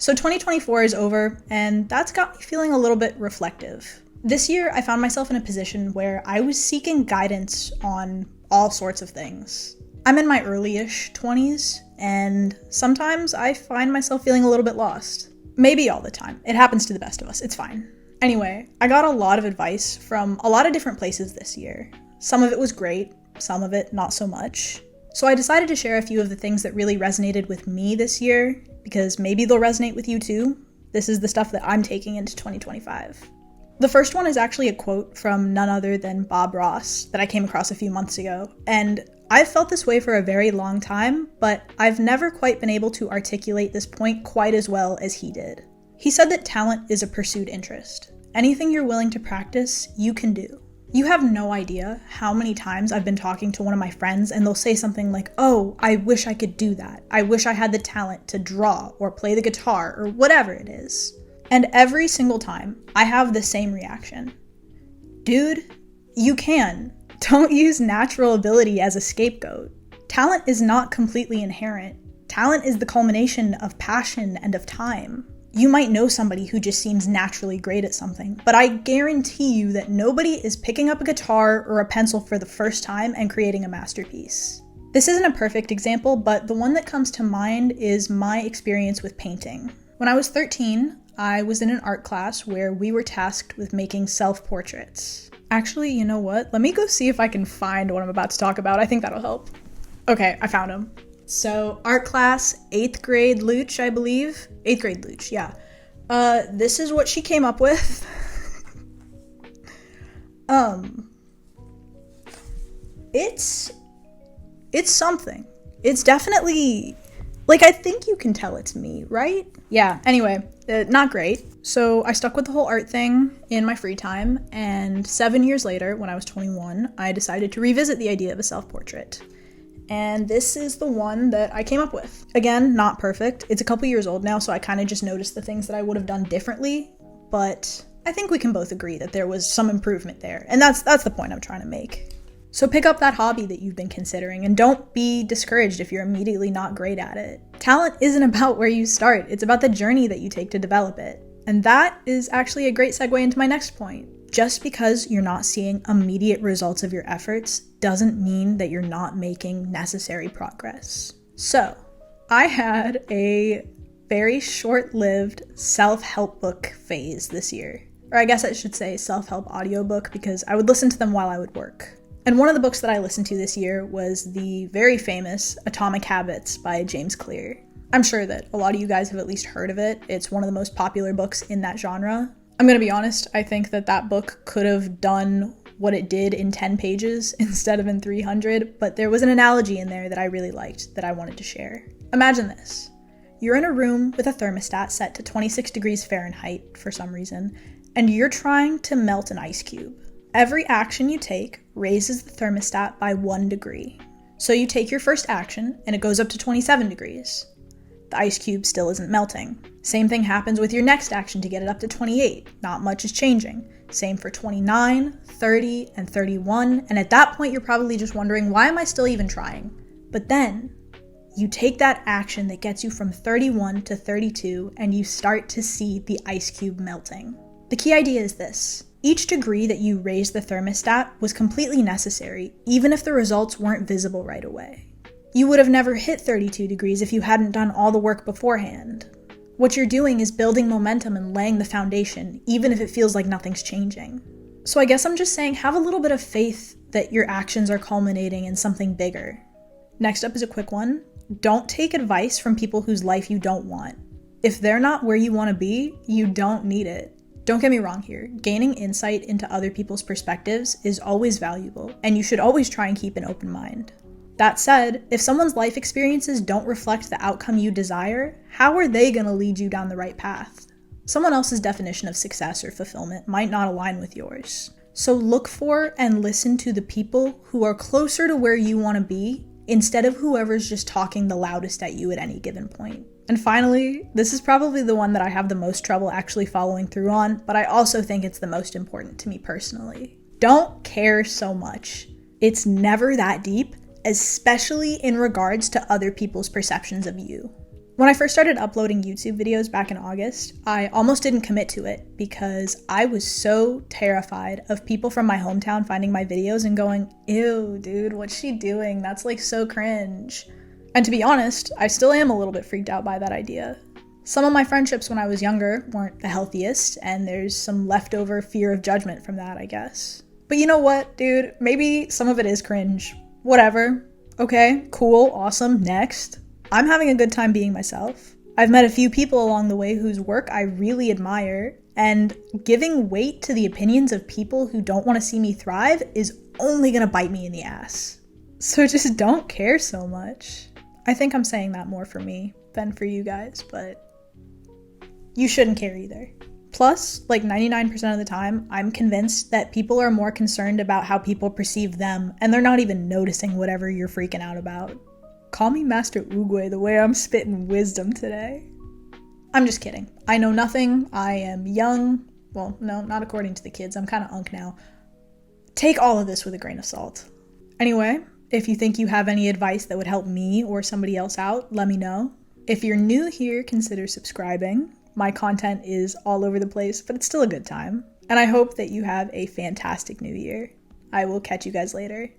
So 2024 is over, and that's got me feeling a little bit reflective. This year, I found myself in a position where I was seeking guidance on all sorts of things. I'm in my early-ish 20s, and sometimes I find myself feeling a little bit lost. Maybe all the time. It happens to the best of us. It's fine. Anyway, I got a lot of advice from a lot of different places this year. Some of it was great, some of it not so much. So I decided to share a few of the things that really resonated with me this year, because maybe they'll resonate with you too. This is the stuff that I'm taking into 2025. The first one is actually a quote from none other than Bob Ross that I came across a few months ago, and I've felt this way for a very long time, but I've never quite been able to articulate this point quite as well as he did. He said that talent is a pursued interest. Anything you're willing to practice, you can do. You have no idea how many times I've been talking to one of my friends and they'll say something like, "Oh, I wish I could do that. I wish I had the talent to draw or play the guitar or whatever it is." And every single time, I have the same reaction. Dude, you can. Don't use natural ability as a scapegoat. Talent is not completely inherent. Talent is the culmination of passion and of time. You might know somebody who just seems naturally great at something, but I guarantee you that nobody is picking up a guitar or a pencil for the first time and creating a masterpiece. This isn't a perfect example, but the one that comes to mind is my experience with painting. When I was 13, I was in an art class where we were tasked with making self-portraits. Actually, you know what? Let me go see if I can find what I'm about to talk about. I think that'll help. Okay, I found him. So, art class, 8th grade Luch, I believe. 8th grade Luch, yeah. This is what she came up with. It's something. It's definitely, like, I think you can tell it's me, right? Yeah, anyway, not great. So I stuck with the whole art thing in my free time, and 7 years later, when I was 21, I decided to revisit the idea of a self-portrait. And this is the one that I came up with. Again, not perfect. It's a couple years old now, so I kind of just noticed the things that I would have done differently, but I think we can both agree that there was some improvement there, and that's the point I'm trying to make. So pick up that hobby that you've been considering, and don't be discouraged if you're immediately not great at it. Talent isn't about where you start, it's about the journey that you take to develop it. And that is actually a great segue into my next point. Just because you're not seeing immediate results of your efforts doesn't mean that you're not making necessary progress. So, I had a very short-lived self-help book phase this year. Or I guess I should say self-help audiobook, because I would listen to them while I would work. And one of the books that I listened to this year was the very famous Atomic Habits by James Clear. I'm sure that a lot of you guys have at least heard of it. It's one of the most popular books in that genre. I'm gonna be honest, I think that book could have done what it did in 10 pages instead of in 300, but there was an analogy in there that I really liked that I wanted to share. Imagine this. You're in a room with a thermostat set to 26 degrees Fahrenheit for some reason, and you're trying to melt an ice cube. Every action you take raises the thermostat by 1 degree. So you take your first action, and it goes up to 27 degrees. The ice cube still isn't melting. Same thing happens with your next action to get it up to 28. Not much is changing. Same for 29, 30, and 31, and at that point you're probably just wondering, why am I still even trying? But then, you take that action that gets you from 31 to 32, and you start to see the ice cube melting. The key idea is this. Each degree that you raised the thermostat was completely necessary, even if the results weren't visible right away. You would have never hit 32 degrees if you hadn't done all the work beforehand. What you're doing is building momentum and laying the foundation, even if it feels like nothing's changing. So I guess I'm just saying, have a little bit of faith that your actions are culminating in something bigger. Next up is a quick one. Don't take advice from people whose life you don't want. If they're not where you want to be, you don't need it. Don't get me wrong here. Gaining insight into other people's perspectives is always valuable, and you should always try and keep an open mind. That said, if someone's life experiences don't reflect the outcome you desire, how are they going to lead you down the right path? Someone else's definition of success or fulfillment might not align with yours. So look for and listen to the people who are closer to where you want to be, instead of whoever's just talking the loudest at you at any given point. And finally, this is probably the one that I have the most trouble actually following through on, but I also think it's the most important to me personally. Don't care so much. It's never that deep, especially in regards to other people's perceptions of you. When I first started uploading YouTube videos back in August, I almost didn't commit to it because I was so terrified of people from my hometown finding my videos and going, ew, dude, what's she doing? That's like so cringe. And to be honest, I still am a little bit freaked out by that idea. Some of my friendships when I was younger weren't the healthiest, and there's some leftover fear of judgment from that, I guess. But you know what, dude? Maybe some of it is cringe. Whatever. Okay, cool, awesome, next. I'm having a good time being myself. I've met a few people along the way whose work I really admire, and giving weight to the opinions of people who don't want to see me thrive is only gonna bite me in the ass. So just don't care so much. I think I'm saying that more for me than for you guys, but you shouldn't care either. Plus, like 99% of the time, I'm convinced that people are more concerned about how people perceive them, and they're not even noticing whatever you're freaking out about. Call me Master Oogway the way I'm spitting wisdom today. I'm just kidding. I know nothing. I am young. Well, no, not according to the kids. I'm kind of unk now. Take all of this with a grain of salt. Anyway, if you think you have any advice that would help me or somebody else out, let me know. If you're new here, consider subscribing. My content is all over the place, but it's still a good time. And I hope that you have a fantastic new year. I will catch you guys later.